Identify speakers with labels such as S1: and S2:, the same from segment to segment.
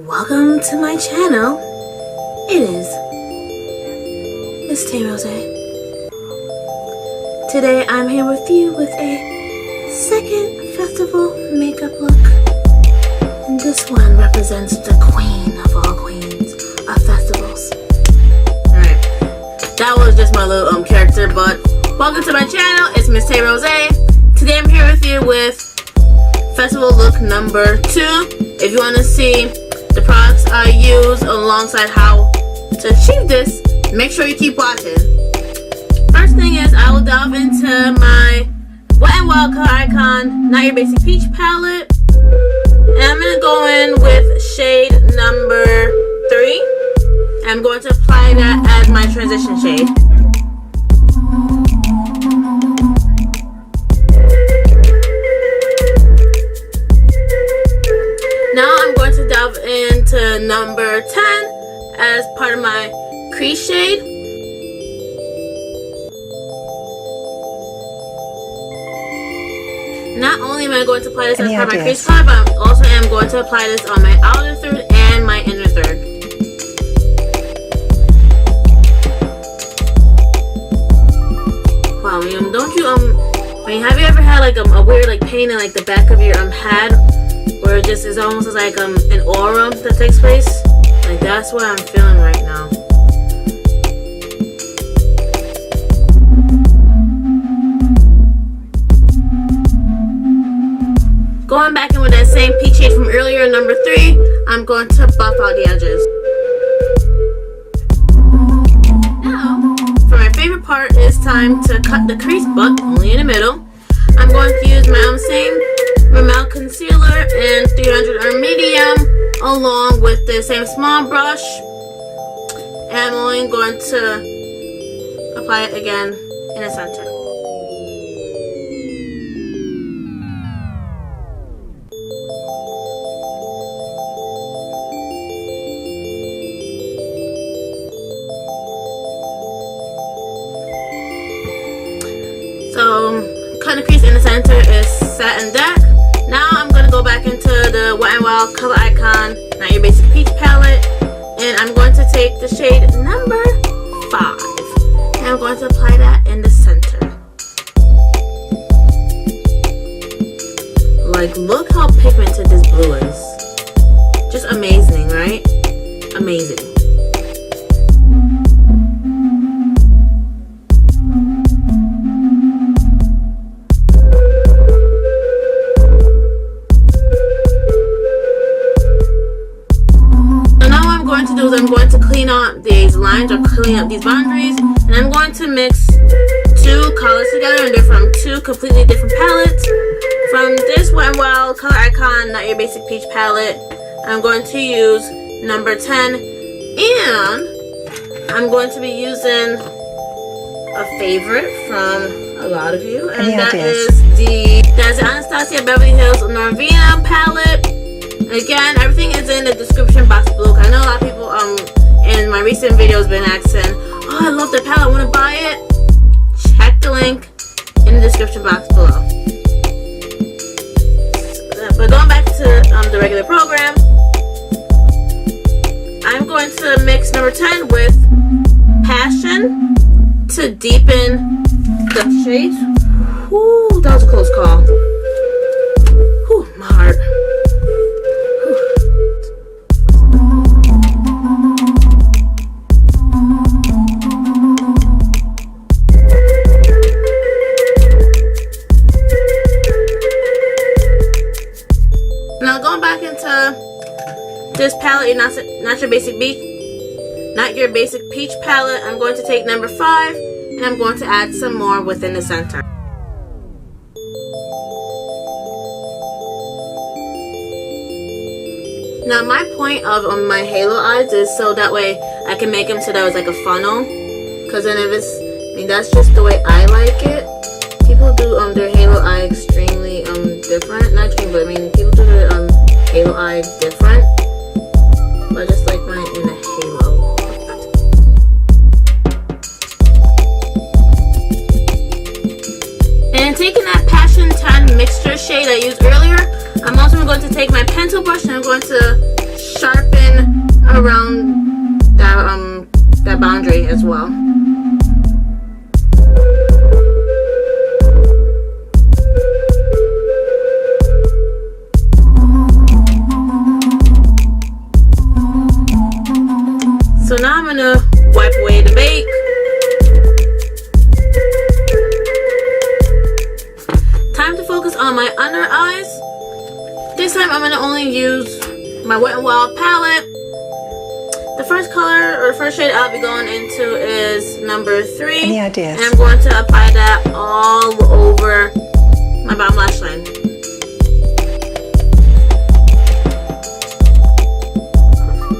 S1: Welcome to my channel. It is Miss Tay Rosé. Today I'm here with you with a second festival makeup look. And this one represents the queen of all queens of festivals. Alright, that was just my little character, but welcome to my channel. It's Miss Tay Rosé. Today I'm here with you with festival look number 2. If you want to see the products I use alongside how to achieve this, make sure you keep watching. First thing is I will delve into my Wet n Wild Color Icon Not Your Basic Peach palette. And I'm going to go in with shade number 3. I'm going to apply that as my transition shade. Now I'm going to delve into number 10 as part of my crease shade. Not only am I going to apply this as part of my crease color, but I also am going to apply this on my outer third and my inner third. Wow, don't you have you ever had like a weird like pain in like the back of your head? Where it just is almost like an aura that takes place. Like that's what I'm feeling right now. Going back in with that same peach shade from earlier, number 3, I'm going to buff out the edges. Now, for my favorite part, it's time to cut the crease, but only in the middle. I'm going to use my same Rimmel concealer in 300 or medium along with the same small brush, and I'm only going to apply it again in the center. So cutting the crease in the center is set and deck. Now I'm going to go back into the Wet n Wild Color Icon Not Your Basic Peach palette, and I'm going to take the shade number 5, and I'm going to apply that in the center. Like, look how pigmented this blue is. Just amazing, right? Amazing. I'm going to clean up these lines or clean up these boundaries, and I'm going to mix 2 colors together, and they're from 2 completely different palettes. From this Wet n Wild Color Icon Not Your Basic Peach palette, I'm going to use number 10, and I'm going to be using a favorite from a lot of you, and that's the Anastasia Beverly Hills Norvina palette. Again, everything is in the description box below. I know a lot of people in my recent videos been asking, oh, I love the palette, I want to buy it. Check the link in the description box below. But going back to the regular program, I'm going to mix number 10 with Passion to deepen the shades. Whoo, that was a close call. Whew, my heart. Now going back into this palette, Not Your Basic Peach palette, I'm going to take number 5, and I'm going to add some more within the center. Now my point of my halo eyes is so that way I can make them so that it's like a funnel. Cause then if it's, that's just the way I like it. People do their halo eye extremely different. Not extreme, but people do their halo eye different. But I just like mine in a halo. And taking that Passion 10 mixture shade I used earlier, I'm also going to take my pencil brush and I'm going to sharpen around that boundary as well. So now I'm gonna wipe away the bake. Time to focus on my under eyes. This time I'm gonna only use my Wet n Wild palette. The first color or first shade I'll be going into is number 3.
S2: Any ideas?
S1: And I'm going to apply that all over my bottom lash line.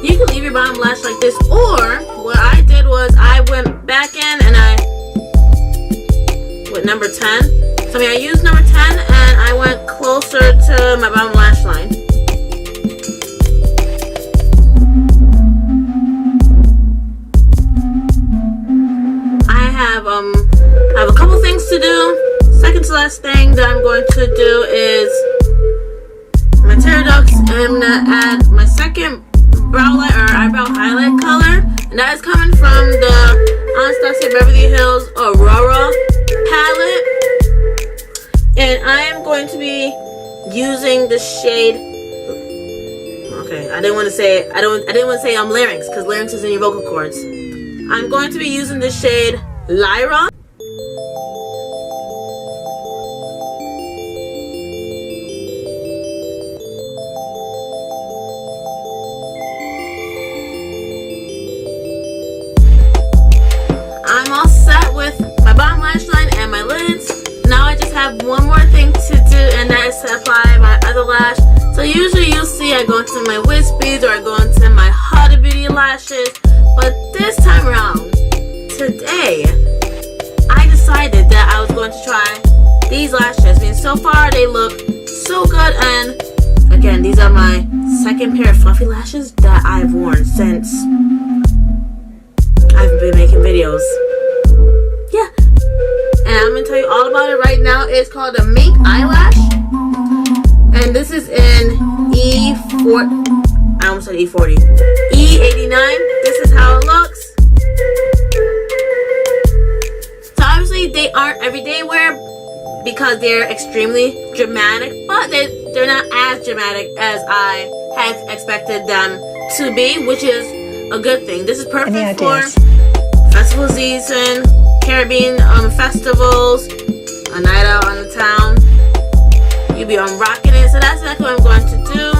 S1: You can leave your bottom lash like this, or what I did was I went back in and with number 10. So I used number 10 and I went closer to my bottom lash line. I have a couple things to do. Second to last thing that I'm going to do is my pterodactyl. I'm gonna add my second brow light or eyebrow highlight color, and that is coming from the Anastasia Beverly Hills Aurora palette. And I am going to be using the shade. Okay, I didn't want to say larynx, because larynx is in your vocal cords. I'm going to be using the shade Lyra. I'm all set with my bottom lash line and my lids. Now I just have one more thing to do, and that is to apply my other lash. So usually you'll see I go into my wispies or I go into my Huda Beauty lashes, but this time around, today, I decided that I was going to try these lashes. I mean, so far they look so good, and again, these are my second pair of fluffy lashes that I've worn since I've been making videos. Yeah. And I'm going to tell you all about it right now. It's called a mink eyelash. And this is in E40. I almost said E40. E89. This is how it looks. So obviously they aren't everyday wear because they're extremely dramatic. But they're not as dramatic as I had expected them to be, which is a good thing. This is perfect for festival season, Caribbean festivals, a night out on the town. You'll be rocking it. So that's exactly what I'm going to do.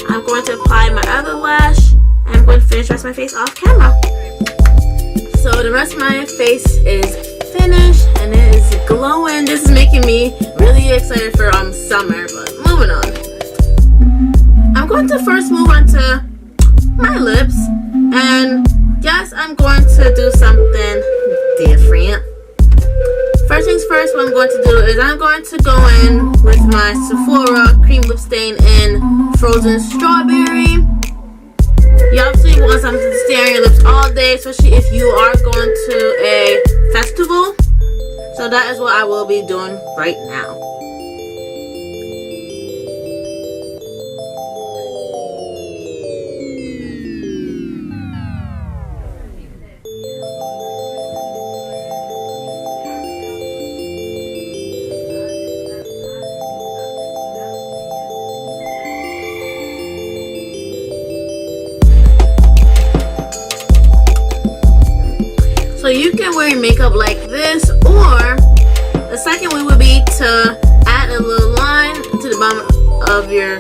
S1: I'm going to apply my other lash, and I'm going to finish the rest of my face off camera. So the rest of my face is finished and it is glowing. This is making me really excited for summer. But moving on, I'm going to first move on to my lips, and yes, I'm going to do something different. First things first, what I'm going to do is I'm going to go in with my Sephora cream lip stain in Frozen Strawberry. You obviously want something to stay on your lips all day, especially if you are going to a festival. So that is what I will be doing right now. So you can wear your makeup like this, or the second way would be to add a little line to the bottom of your,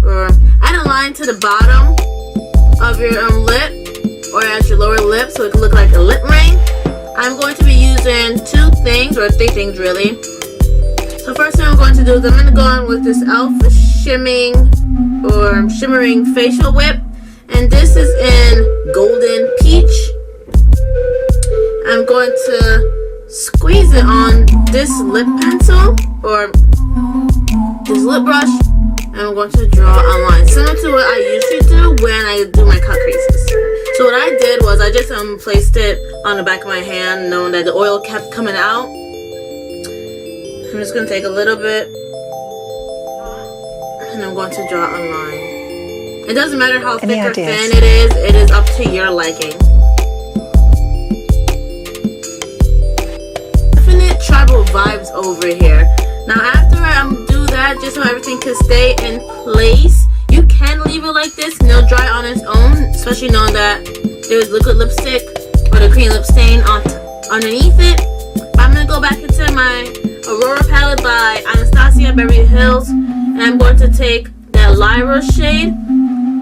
S1: or add a line to the bottom of your lip, or at your lower lip, so it can look like a lip ring. I'm going to be using 2 things, or 3 things really. So first thing I'm going to do is I'm going to go on with this e.l.f. shimmering facial whip, and this is in Golden Peach. I'm going to squeeze it on this lip pencil or this lip brush, and I'm going to draw a line similar to what I usually do when I do my cut creases. So what I did was I just placed it on the back of my hand, knowing that the oil kept coming out. I'm just going to take a little bit, and I'm going to draw a line. It doesn't matter how thick or thin it is up to your liking. Definite tribal vibes over here. Now after I do that, just so everything can stay in place, you can leave it like this and it'll dry on its own, especially knowing that there's liquid lipstick or the cream lip stain underneath it. But I'm going to go back into my Aurora palette by Anastasia Beverly Hills, and I'm going to take that Lyra shade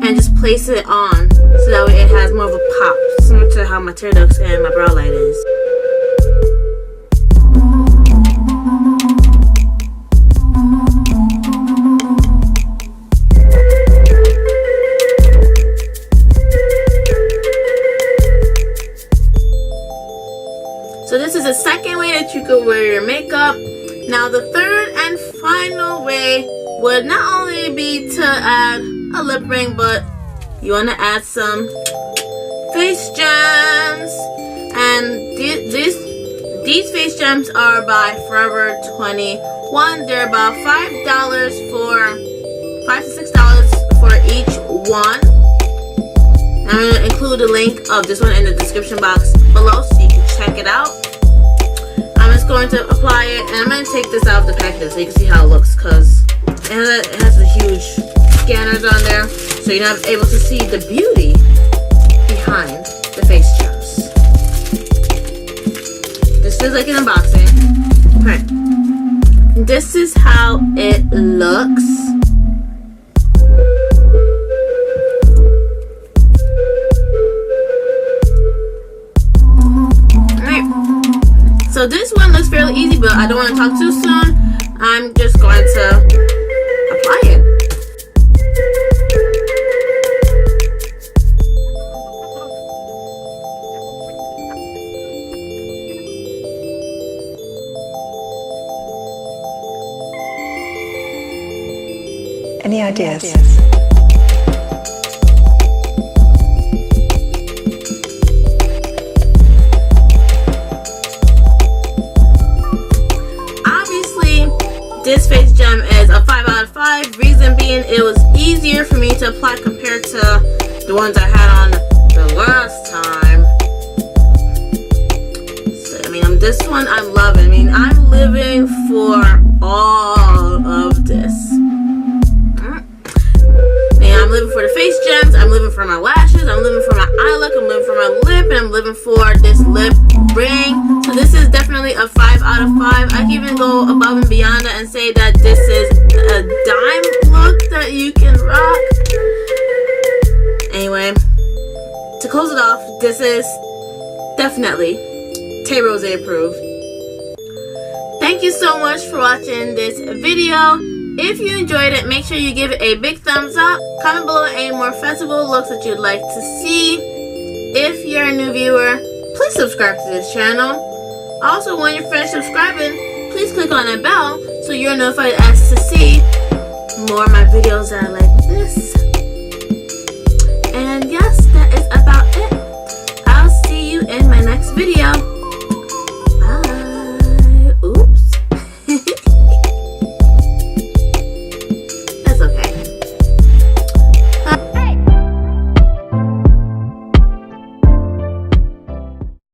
S1: and just place it on so that way it has more of a pop, similar to how my tear ducts and my brow light is. So this is the second way that you could wear your makeup. Now the third and final way would not only be to add a lip ring, but you want to add some face gems. And these face gems are by Forever 21. They're about $5 to $6 for each one. I'm going to include a link of this one in the description box below so you can check it out. I'm just going to apply it, and I'm going to take this out of the package so you can see how it looks, because it has the huge scanners on there, so you're not able to see the beauty behind the face gems. This is like an unboxing. Okay. This is how it looks. So this one looks fairly easy, but I don't want to talk too soon. I'm just going to apply it.
S2: Any ideas?
S1: This face gem is a 5 out of 5. Reason being, it was easier for me to apply compared to the ones I had on the last time. So, I mean, this one I'm loving. I mean, I'm living for all of this. I'm living for the face gems, I'm living for my lashes, I'm living for my eye look, I'm living for my lip, and I'm living for this lip ring. So this is definitely a 5 out of 5. I can even go above and beyond that and say that this is a dime look that you can rock. Anyway, to close it off, this is definitely Tay Rosé approved. Thank you so much for watching this video. If you enjoyed it, make sure you give it a big thumbs up. Comment below any more festival looks that you'd like to see. If you're a new viewer, please subscribe to this channel. Also, when you're finished subscribing, please click on that bell so you're notified as to see more of my videos that are like this.